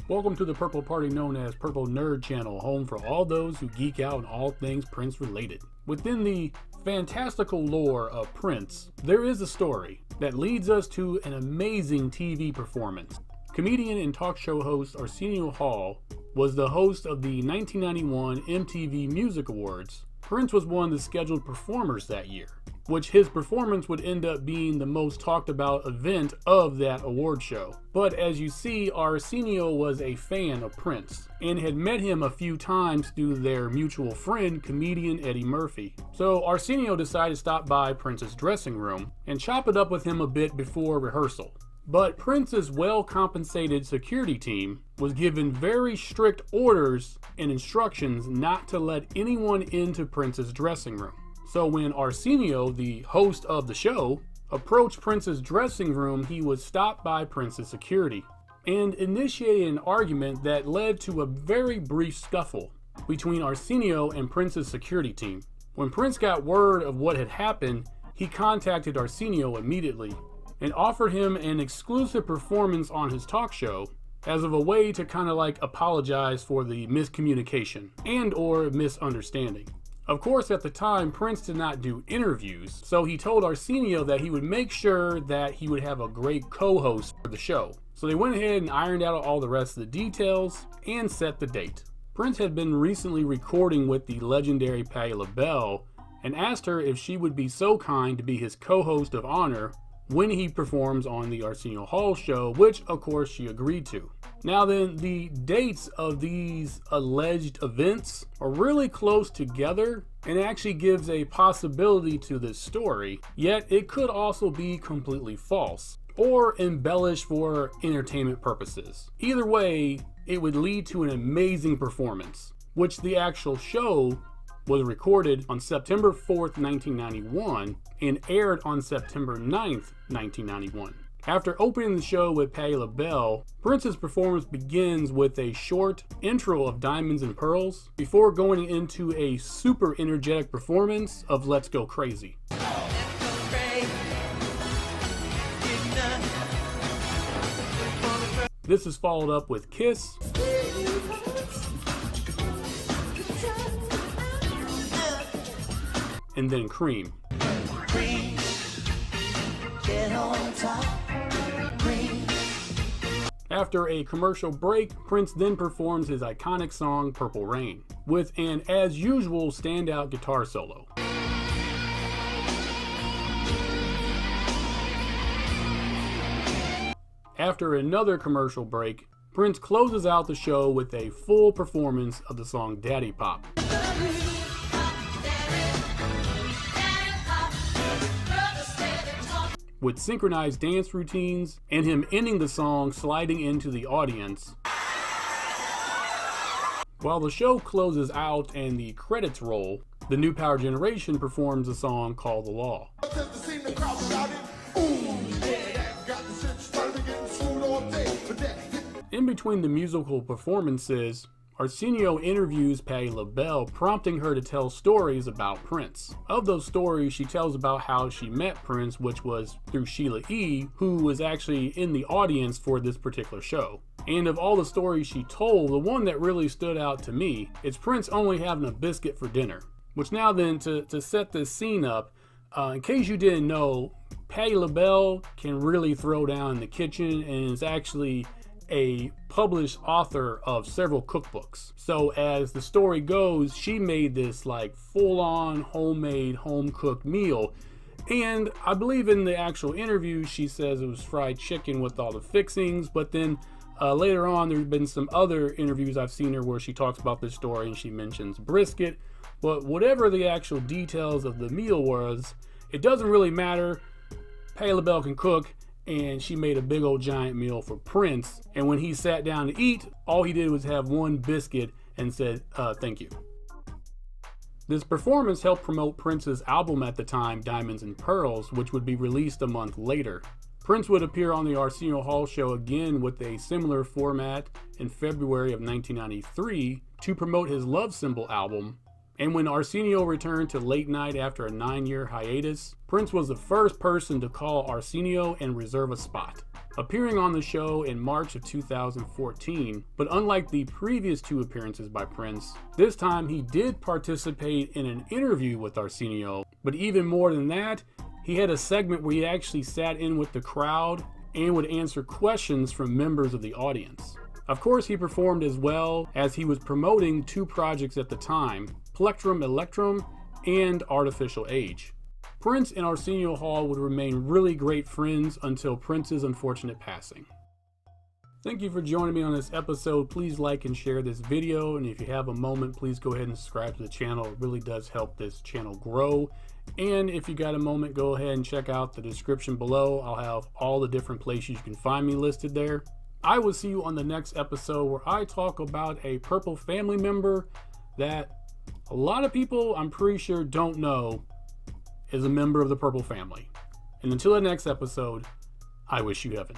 Welcome to the Purple Party known as Purple Nerd Channel, home for all those who geek out on all things Prince related. Within the fantastical lore of Prince, there is a story that leads us to an amazing TV performance. Comedian and talk show host Arsenio Hall was the host of the 1991 MTV Music Awards. Prince was one of the scheduled performers that year, which his performance would end up being the most talked about event of that award show. But as you see, Arsenio was a fan of Prince and had met him a few times through their mutual friend, comedian Eddie Murphy. So Arsenio decided to stop by Prince's dressing room and chop it up with him a bit before rehearsal. But Prince's well-compensated security team was given very strict orders and instructions not to let anyone into Prince's dressing room. So when Arsenio, the host of the show, approached Prince's dressing room, he was stopped by Prince's security and initiated an argument that led to a very brief scuffle between Arsenio and Prince's security team. When Prince got word of what had happened, he contacted Arsenio immediately and offered him an exclusive performance on his talk show as of a way to kind of like apologize for the miscommunication and or misunderstanding. Of course, at the time, Prince did not do interviews, so he told Arsenio that he would make sure that he would have a great co-host for the show. So they went ahead and ironed out all the rest of the details and set the date. Prince had been recently recording with the legendary Patti LaBelle and asked her if she would be so kind to be his co-host of honor when he performs on the Arsenio Hall Show, which of course she agreed to. Now then, the dates of these alleged events are really close together and actually gives a possibility to this story, yet it could also be completely false or embellished for entertainment purposes. Either way, it would lead to an amazing performance, which the actual show was recorded on September 4th, 1991 and aired on September 9th, 1991. After opening the show with Patti LaBelle, Prince's performance begins with a short intro of Diamonds and Pearls before going into a super energetic performance of Let's Go Crazy. This is followed up with Kiss, and then Cream. After a commercial break, Prince then performs his iconic song Purple Rain with an, as usual, standout guitar solo. After another commercial break, Prince closes out the show with a full performance of the song Daddy Pop, with synchronized dance routines and him ending the song sliding into the audience. While the show closes out and the credits roll, the New Power Generation performs a song called The Law. In between the musical performances, Arsenio interviews Patti LaBelle, prompting her to tell stories about Prince. Of those stories, she tells about how she met Prince, which was through Sheila E., who was actually in the audience for this particular show. And of all the stories she told, the one that really stood out to me is Prince only having a biscuit for dinner. Which now then, to set this scene up, in case you didn't know, Patti LaBelle can really throw down in the kitchen and is actually a published author of several cookbooks. So as the story goes, she made this like full-on homemade, home-cooked meal. And I believe in the actual interview, she says it was fried chicken with all the fixings. But then later on, there's been some other interviews I've seen her where she talks about this story and she mentions brisket. But whatever the actual details of the meal was, it doesn't really matter. Patti LaBelle can cook, and she made a big old giant meal for Prince. And when he sat down to eat, all he did was have one biscuit and said, thank you. This performance helped promote Prince's album at the time, Diamonds and Pearls, which would be released a month later. Prince would appear on the Arsenio Hall Show again with a similar format in February of 1993 to promote his Love Symbol album. And when Arsenio returned to late night after a 9-year hiatus, Prince was the first person to call Arsenio and reserve a spot. appearing on the show in March of 2014. But unlike the previous 2 appearances by Prince, this time he did participate in an interview with Arsenio. But even more than that, he had a segment where he actually sat in with the crowd and would answer questions from members of the audience. Of course, he performed as well, as he was promoting 2 projects at the time, Plectrum Electrum and Artificial Age. Prince and Arsenio Hall would remain really great friends until Prince's unfortunate passing. Thank you for joining me on this episode. Please like and share this video, and if you have a moment, please go ahead and subscribe to the channel. It really does help this channel grow. And if you got a moment, go ahead and check out the description below. I'll have all the different places you can find me listed there. I will see you on the next episode, where I talk about a Purple family member that a lot of people, I'm pretty sure, don't know is a member of the Purple family. And until the next episode, I wish you heaven.